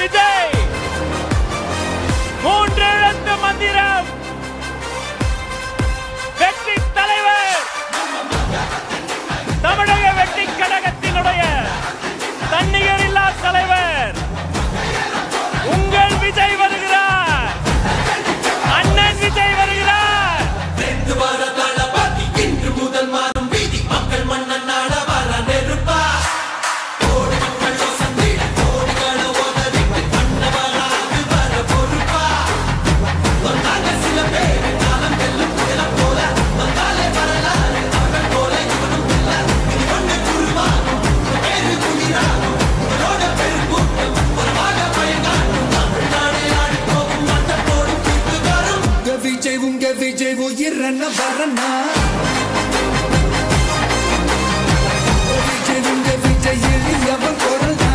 விஜய். 3 எழுத்து மந்திரம். வெற்றி தலைவர் தமிழக வெற்றி கழகத்தினுடைய தன்னிகரில்லா தலைவர் உங்கள் விஜய் வருகிறார். அண்ணன் விஜய் வருகிறார். விஜய் உயிரன வரனா விஜய் எளியவன் குரல்னா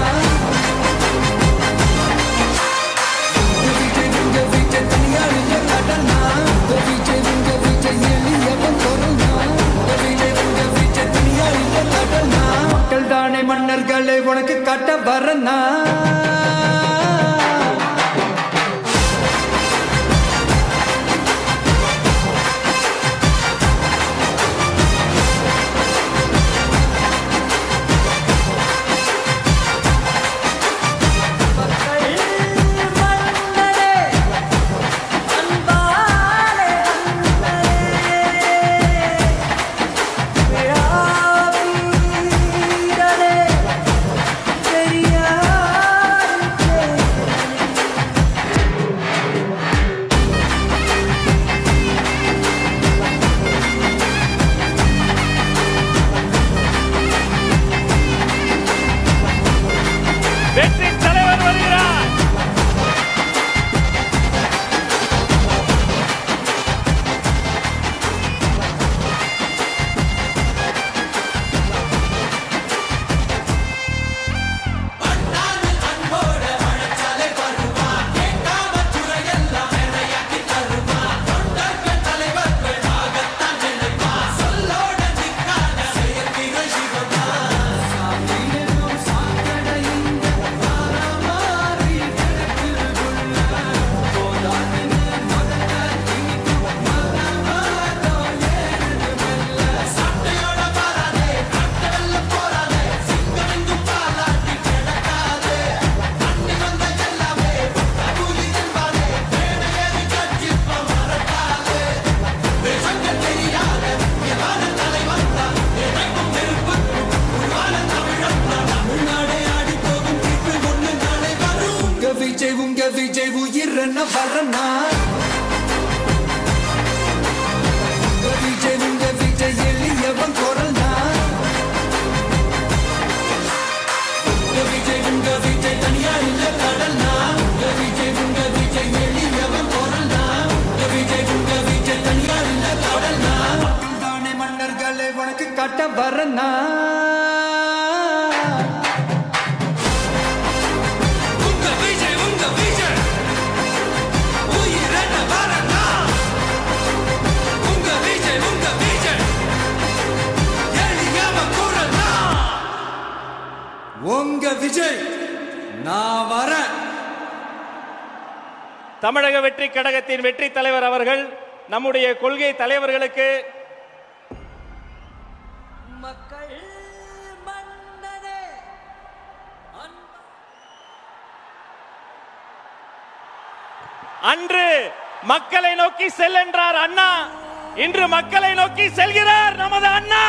விஜய் தனியாளிய கடனா விஜய் எளியவன் குரல்னா விஜய் தனியாளிய கடனா மக்கள் தானே மன்னர்களை உனக்கு காட்ட வரனா வெற்றி தலைவர் வருகிறார். விஜய் உயிரன வரனா விஜய் எளியவன் குரல்னா விஜய் தனியாளிய கடல்னா விஜய் எளியவன் குரல்னா விஜய் தனியாளிய கடல்னா மக்கள் தானே மன்னர்களை உனக்கு காட்ட வரனா உங்க விஜய் நான் வரேன். தமிழக வெற்றி கழகத்தின் வெற்றி தலைவர் அவர்கள் நம்முடைய கொள்கை தலைவர்களுக்கு மக்கள் மன்னனே அன்று மக்களை நோக்கி செல் என்றார் அண்ணா. இன்று மக்களை நோக்கி செல்கிறார் நமது அண்ணா.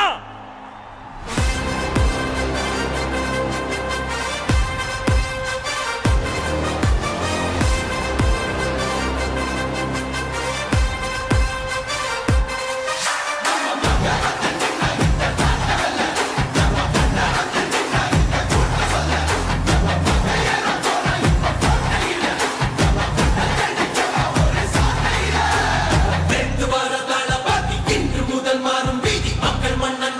இன்று முதல் மாறும் வீதி மக்கள் மன்னன்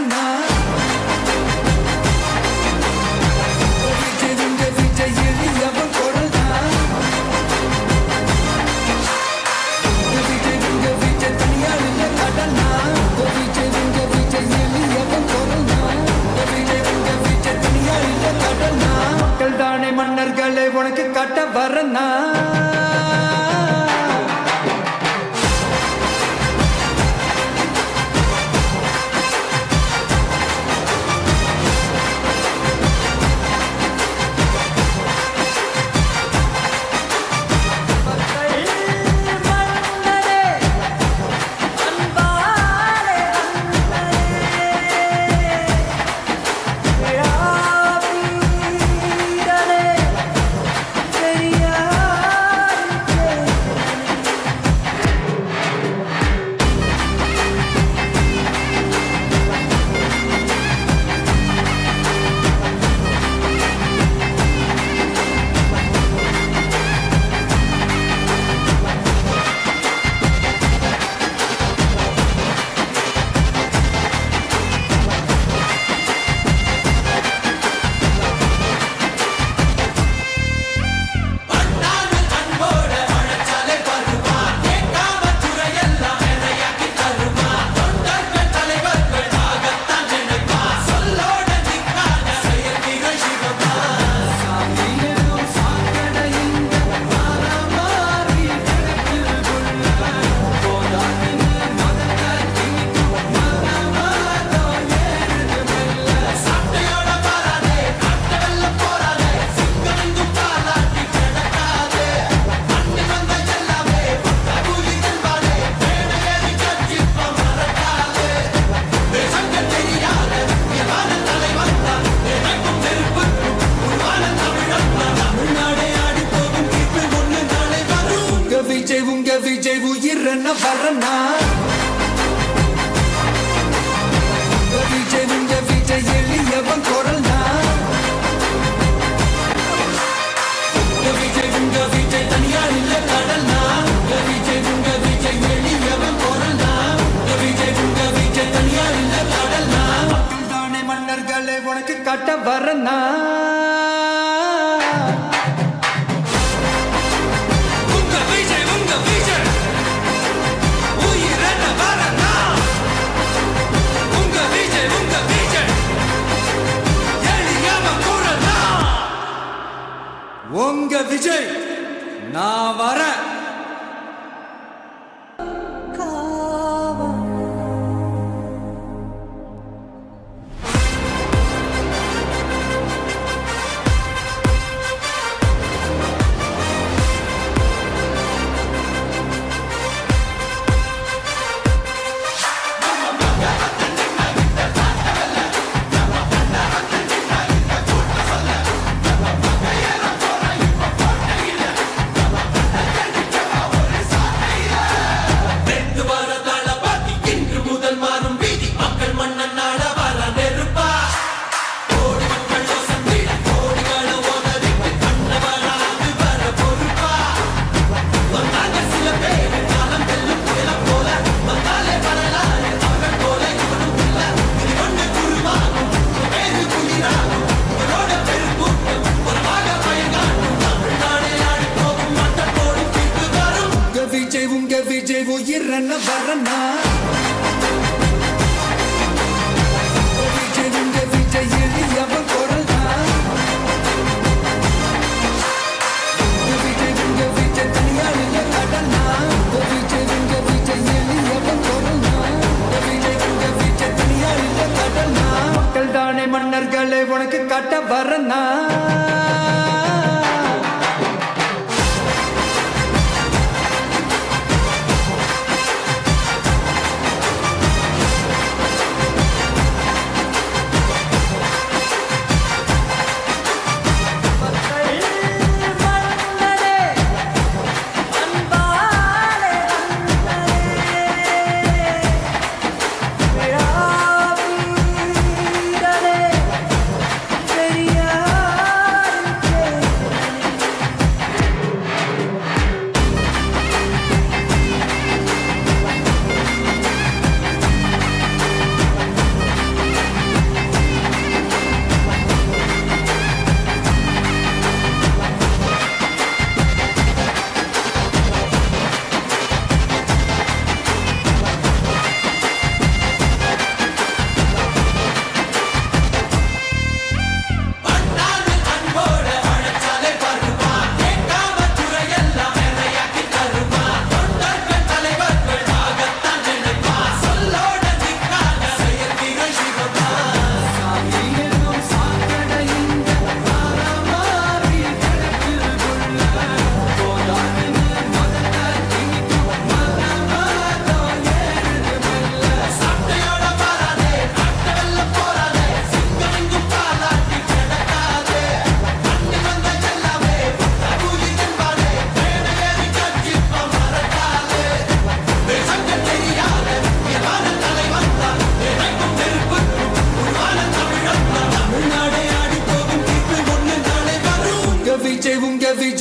வரனா விஜய் உங்க விஜய் எளியவன் குரல்தான் விஜய் உங்க விஜய் தனியார் இல்ல கடனா விஜய் உங்க விஜய் எளியவன் குரல்தான் விஜய் உங்க விஜய் தனியார் இல்ல கடனா மக்கள் தானே மன்னர்களே உனக்கு காட்ட வரனா விஜய் உயிரன வரனா விஜய் உங்க விஜய் எளியவன் குரல்தான் விஜய் உங்க விஜய் தனியார் இல்ல கடல்னா விஜய் உங்க விஜய் எளியவன் குரல்தான் விஜய் உங்க விஜய் தனியார் இல்ல கடல்னா மக்கள் தானே மன்னர்களே உனக்கு காட்ட வரனா உங்க விஜய் நான் வரேன் விஜய் உயிரன வரனா விஜய் உங்க விஜய் எளியவன் குரல்தான் விஜய் உங்க விஜய் தனியார் இல்ல கடனா விஜய் உங்க விஜய் எளியவன் குரல்தான் விஜய் உங்க விஜய் தனியார் இல்ல கடனா மக்கள் தானே மன்னர்களே உனக்கு காட்ட வரனா Yeah.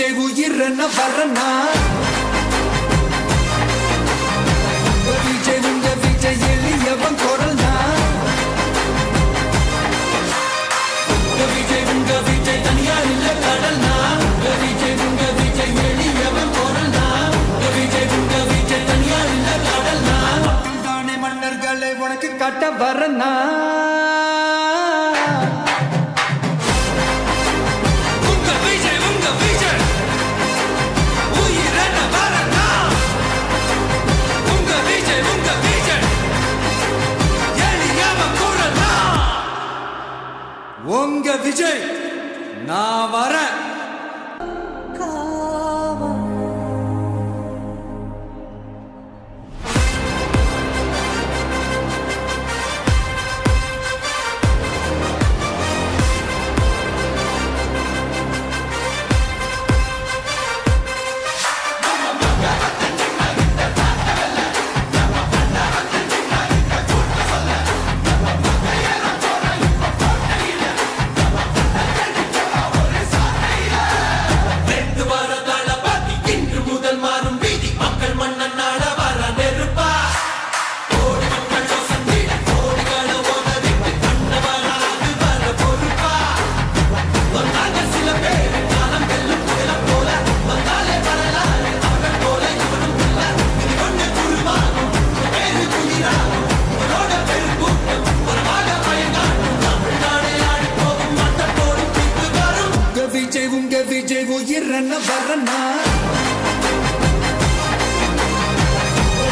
விஜய் உயிர் என்ன வரனா விஜய் உங்க விஜய் எளியவன் குரல்னா விஜய் உங்க விஜய் தனியார் இல்ல கடல்னா விஜய் உங்க விஜய் எளியவன் குரல்னா விஜய் உங்க விஜய் தனியார் இல்ல கடல்னா தானே மன்னர்களை உனக்கு காட்ட வரனா உங்க விஜய் நான் வரேன் உங்க விஜய் உயிர் என்ன வரனா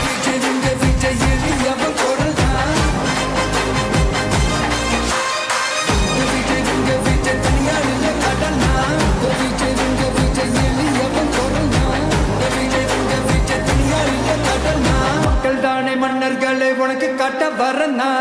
விஜய் உங்க விஜய் எளியவன் குரல்னா விஜய் உங்க விஜய் தனியார் இல்ல கடல்னா விஜய் உங்க விஜய் எளியவன் குரல்னா விஜய் உங்க விஜய் தனியார் இல்ல கடல்னா மக்கள் தானே மன்னர்களை உனக்கு காட்ட வரனா